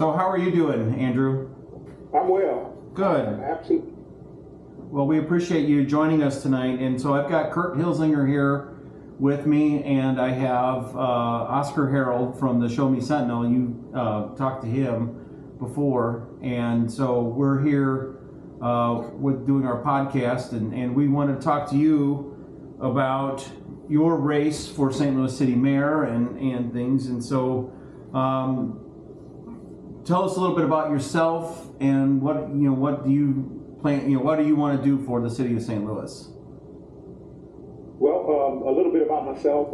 So how are you doing, Andrew? I'm well. Good. Absolutely. Well, we appreciate you joining us tonight. And so I've got Kurt Hilsinger here with me, and I have Oscar Harold from the Show Me Sentinel. You talked to him before, and so we're here with doing our podcast, and we want to talk to you about your race for St. Louis City Mayor and things. And so tell us a little bit about yourself and what do you plan, what do you want to do for the city of St. Louis? Well, a little bit about myself.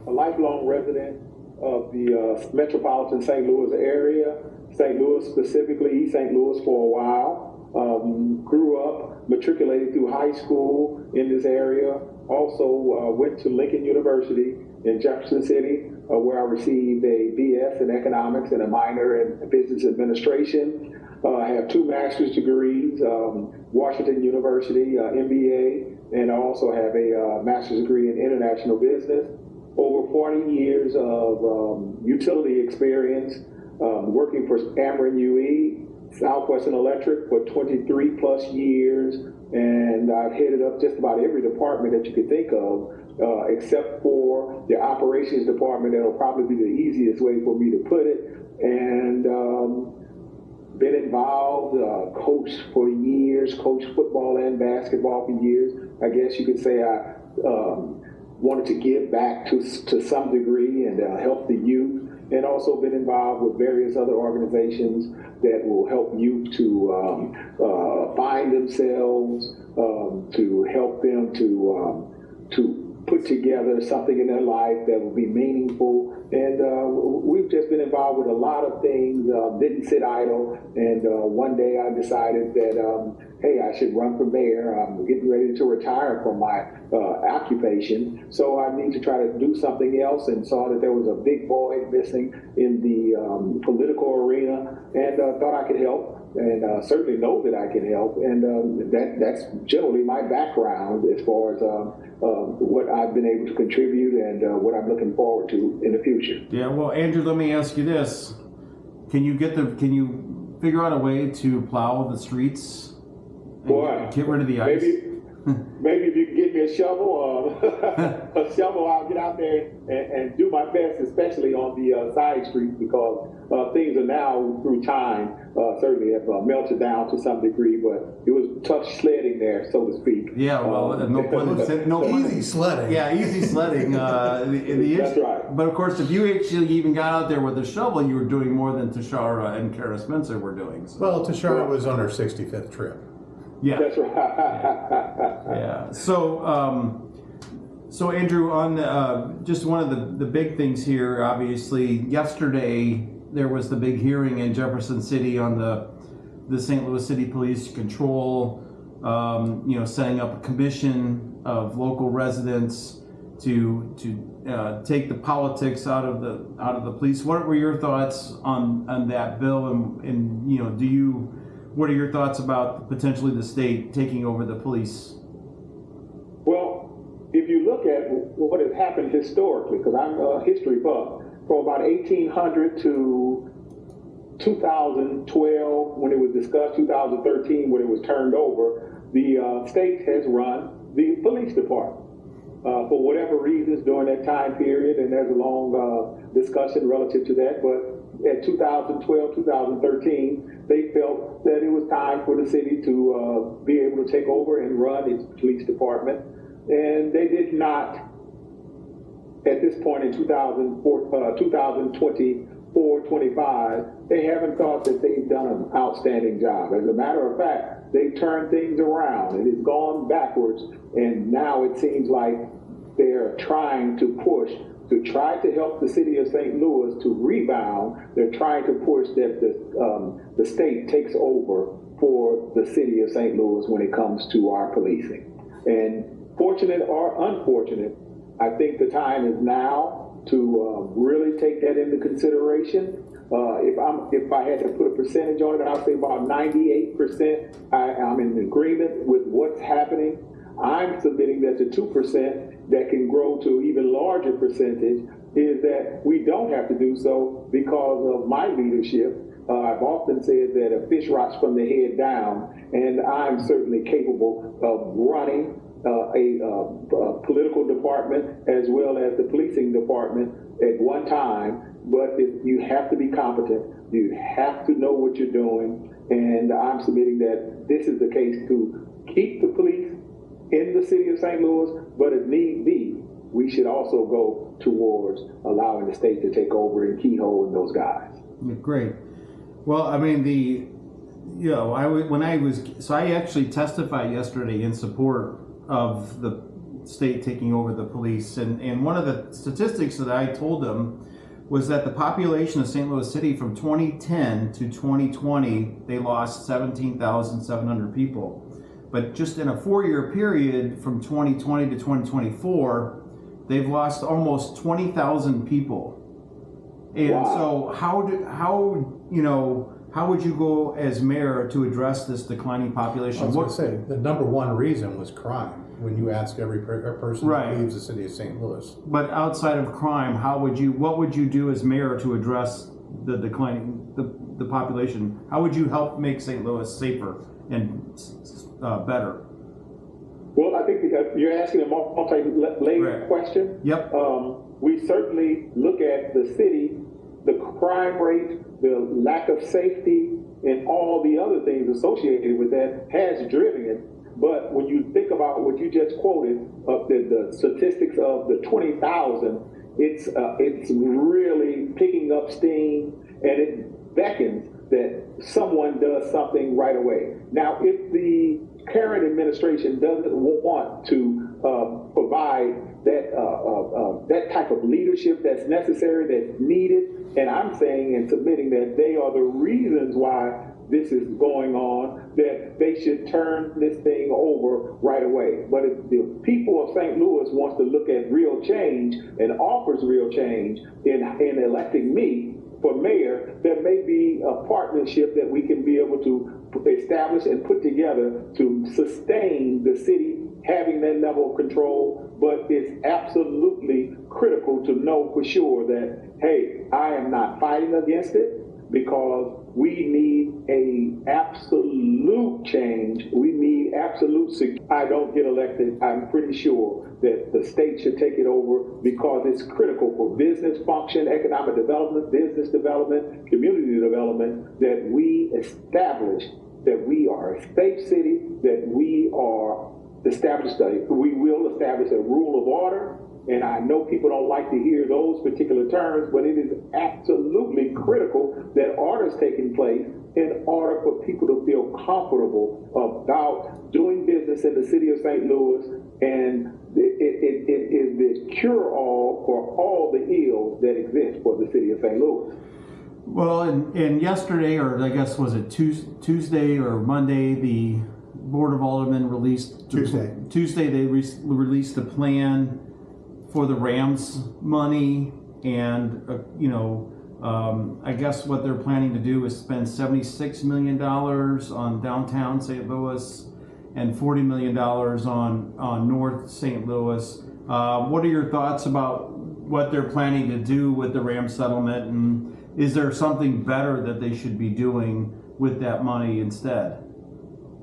A lifelong resident of the metropolitan St. Louis area, St. Louis specifically, East St. Louis for a while. Grew up, matriculated through high school in this area. Also went to Lincoln University in Jefferson City, where I received a BS in economics and a minor in business administration. I have 2 master's degrees, Washington University, MBA, and I also have a master's degree in international business. Over 40 years of utility experience, working for Ameren UE, Southwestern Electric for 23 plus years, and I've headed up just about every department that you could think of, except for the operations department. That'll probably be the easiest way for me to put it. And been involved, coached for years, coached football and basketball for years. I guess you could say I wanted to give back to some degree and help the youth, and also been involved with various other organizations that will help youth to find themselves, to help them to put together something in their life that will be meaningful. And we've just been involved with a lot of things, didn't sit idle. And one day I decided that, hey, I should run for mayor. I'm getting ready to retire from my occupation. So I need to try to do something else, and saw that there was a big void missing in the political arena, and thought I could help. And certainly know that I can help, and that's generally my background as far as what I've been able to contribute and what I'm looking forward to in the future. Yeah, well, Andrew, let me ask you this: Can you figure out a way to plow the streets and get rid of the ice? Maybe if you can get me a shovel, I'll get out there and do my best, especially on the side streets, because things are now, through time, certainly have melted down to some degree, but it was tough sledding there, so to speak. Yeah, well, no pun. Easy sledding. Yeah, easy sledding. That's right. But of course, if you actually even got out there with a shovel, you were doing more than Tashara and Kara Spencer were doing. So. Well, Tashara was on her 65th trip. Yeah, that's right. Yeah. So Andrew, on just one of the big things here, obviously, yesterday there was the big hearing in Jefferson City on the St. Louis City Police Control, setting up a commission of local residents to take the politics out of the police. What were your thoughts on that bill, and what are your thoughts about potentially the state taking over the police? Well, if you look at what has happened historically, because I'm a history buff, from about 1800 to 2012, when it was discussed, 2013, when it was turned over, the state has run the police department. For whatever reasons during that time period, and there's a long discussion relative to that, but at 2012, 2013, they felt that it was time for the city to be able to take over and run its police department. And they did not, at this point in 2024, 25, they haven't thought that they've done an outstanding job. As a matter of fact, they've turned things around. It has gone backwards, and now it seems like they're trying to push to try to help the city of St. Louis to rebound. They're trying to push that the state takes over for the city of St. Louis when it comes to our policing. And fortunate or unfortunate, I think the time is now to really take that into consideration. If I had to put a percentage on it, I'd say about 98%. I'm in agreement with what's happening. I'm submitting that the 2% that can grow to even larger percentage is that we don't have to do so because of my leadership I've often said that a fish rots from the head down, and I'm certainly capable of running a political department as well as the policing department at one time. But you have to be competent. You have to know what you're doing, and I'm submitting that this is the case to keep the police in the city of St. Louis, but if need be, we should also go towards allowing the state to take over and keyhole those guys. Great. Well, I mean, I actually testified yesterday in support of the state taking over the police, and one of the statistics that I told them was that the population of St. Louis City from 2010 to 2020, they lost 17,700 people. But just in a 4-year period from 2020 to 2024, they've lost almost 20,000 people. And wow. So how would you go as mayor to address this declining population? I was going to say, the number one reason was crime. When you ask every person right. who leaves the city of St. Louis. But outside of crime, what would you do as mayor to address the declining the population? How would you help make St. Louis safer and better? Well, I think you're asking a multi-layered question. Yep. We certainly look at the city, the crime rate, the lack of safety, and all the other things associated with that has driven it. But when you think about what you just quoted, of the statistics of the 20,000, it's really picking up steam, and it beckons that someone does something right away. Now, if the current administration doesn't want to provide that type of leadership that's necessary, that's needed, and I'm saying and submitting that they are the reasons why this is going on, that they should turn this thing over right away. But if the people of St. Louis wants to look at real change and offers real change in electing me for mayor, there may be a partnership that we can be able to establish and put together to sustain the city having that level of control. But it's absolutely critical to know for sure that, hey, I am not fighting against it, because we need a absolute change. We need absolute security. I don't get elected, I'm pretty sure that the state should take it over, because it's critical for business function, economic development, business development, community development, that we establish that we are a safe city, that we will establish a rule of order. And I know people don't like to hear those particular terms, but it is absolutely critical that order is taking place in order for people to feel comfortable about doing business in the city of St. Louis. And it is the cure-all for all the ills that exist for the city of St. Louis. Well, and yesterday, or I guess was it Tuesday or Monday, the Board of Aldermen released Tuesday they released a plan for the Rams money, and I guess what they're planning to do is spend $76 million on downtown St. Louis and $40 million on North St. Louis. What are your thoughts about what they're planning to do with the Rams settlement, and is there something better that they should be doing with that money instead?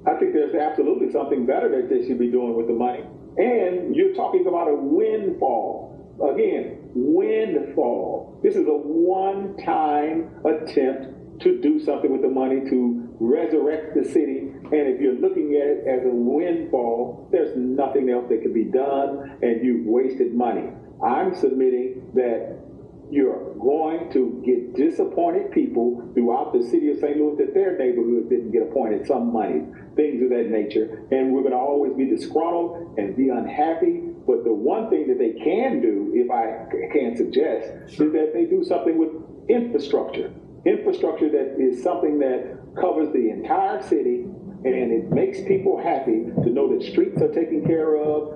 I think there's absolutely something better that they should be doing with the money. And you're talking about a windfall. Again, windfall. This is a one-time attempt to do something with the money to resurrect the city. And if you're looking at it as a windfall, there's nothing else that can be done, and you've wasted money. I'm submitting that you're going to get disappointed people throughout the city of St. Louis that their neighborhood didn't get appointed some money, things of that nature. And we're going to always be disgruntled and be unhappy. But the one thing that they can do, if I can suggest, is that they do something with infrastructure. Infrastructure that is something that covers the entire city, and it makes people happy to know that streets are taken care of.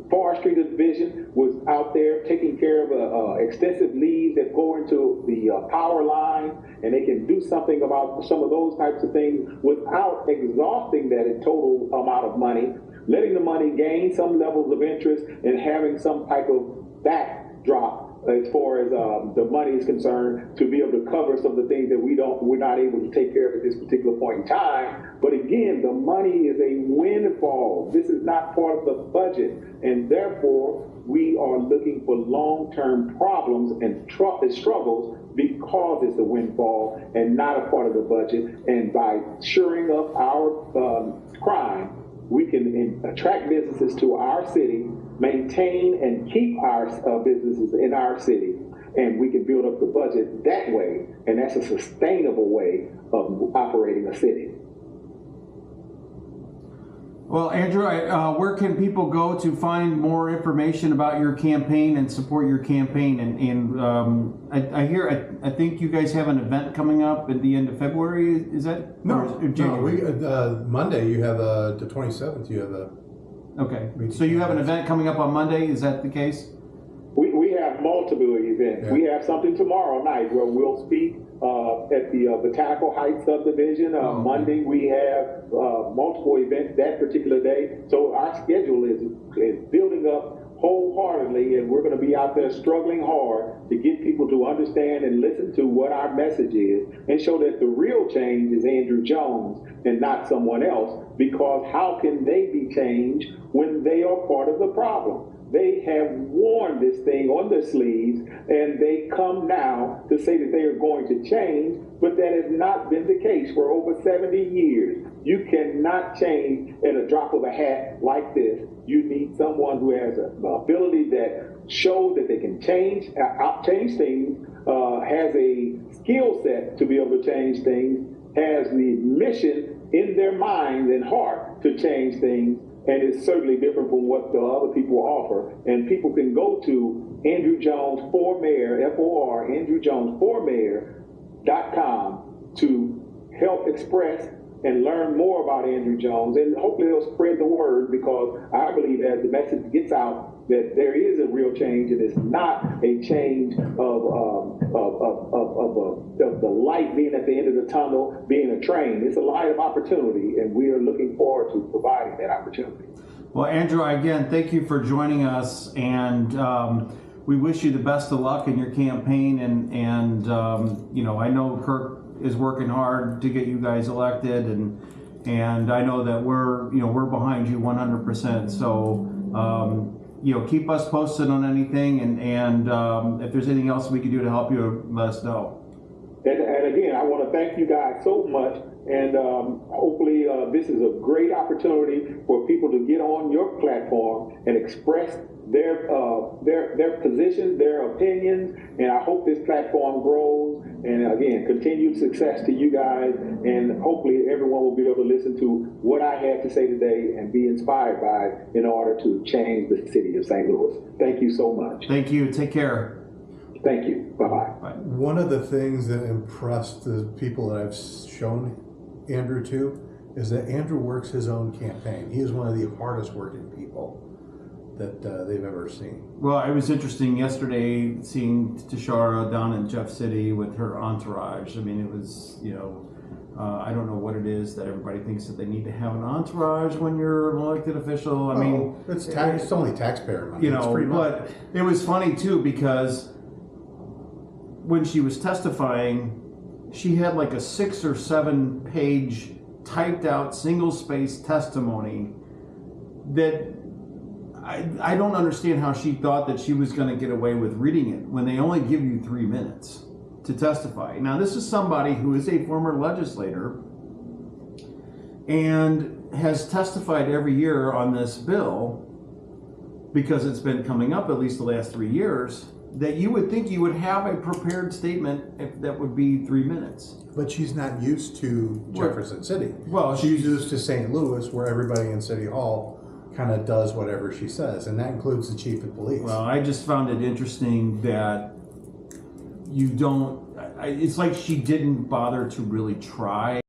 Forestry Division was out there taking care of extensive leads that go into the power line, and they can do something about some of those types of things without exhausting that in total amount of money, letting the money gain some levels of interest and having some type of backdrop as far as the money is concerned, to be able to cover some of the things that we're not able to take care of at this particular point in time. But again, the money is a windfall. This is not part of the budget, and therefore we are looking for long-term problems and struggles because it's a windfall and not a part of the budget. And by shoring up our crime, we can attract businesses to our city, maintain and keep our businesses in our city, and we can build up the budget that way, and that's a sustainable way of operating a city. Well, Andrew, where can people go to find more information about your campaign and support your campaign? And I think you guys have an event coming up at the end of February. Is that Monday? You have the 27th. You have the okay. So you have an event coming up on Monday. Is that the case? We have multiple events. Yeah. We have something tomorrow night where we'll speak at the Botanical Heights subdivision. Monday we have multiple events that particular day. So our schedule is building up wholeheartedly, and we're going to be out there struggling hard to get people to understand and listen to what our message is, and show that the real change is Andrew Jones and not someone else, because how can they be changed when they are part of the problem? They have worn this thing on their sleeves, and they come now to say that they are going to change, but that has not been the case for over 70 years. You cannot change at a drop of a hat like this. You need someone who has an ability that shows that they can change things, has a skill set to be able to change things, has the mission in their mind and heart to change things, and it's certainly different from what the other people offer. And people can go to Andrew Jones for Mayor, FOR, Andrew Jones for Mayor.com to help express and learn more about Andrew Jones, and hopefully they'll spread the word, because I believe as the message gets out that there is a real change, and it's not a change of the light being at the end of the tunnel, being a train. It's a light of opportunity, and we are looking forward to providing that opportunity. Well, Andrew, again, thank you for joining us, and we wish you the best of luck in your campaign. And I know Kirk is working hard to get you guys elected, and I know that we're behind you 100%. So keep us posted on anything, and if there's anything else we can do to help you, let us know. And again, I want to thank you guys so much, and hopefully this is a great opportunity for people to get on your platform and express their positions, their opinions, and I hope this platform grows. And again, continued success to you guys, and hopefully everyone will be able to listen to what I had to say today and be inspired by it in order to change the city of St. Louis. Thank you so much. Thank you. Take care. Thank you. Bye-bye. Bye. One of the things that impressed the people that I've shown Andrew to is that Andrew works his own campaign. He is one of the hardest working people that they've ever seen. Well, it was interesting yesterday seeing Tashara down in Jeff City with her entourage. I mean, it was, I don't know what it is that everybody thinks that they need to have an entourage when you're an elected official. I mean, it's only taxpayer money. It's free money. But it was funny too, because when she was testifying, she had like a 6 or 7 page typed out single space testimony that I don't understand how she thought that she was going to get away with reading it when they only give you 3 minutes to testify. Now, this is somebody who is a former legislator and has testified every year on this bill, because it's been coming up at least the last 3 years, that you would think you would have a prepared statement if that would be 3 minutes. But she's not used to Jefferson City. Well, she's used to St. Louis, where everybody in City Hall kind of does whatever she says, and that includes the chief of police. Well, I just found it interesting that you don't, it's like she didn't bother to really try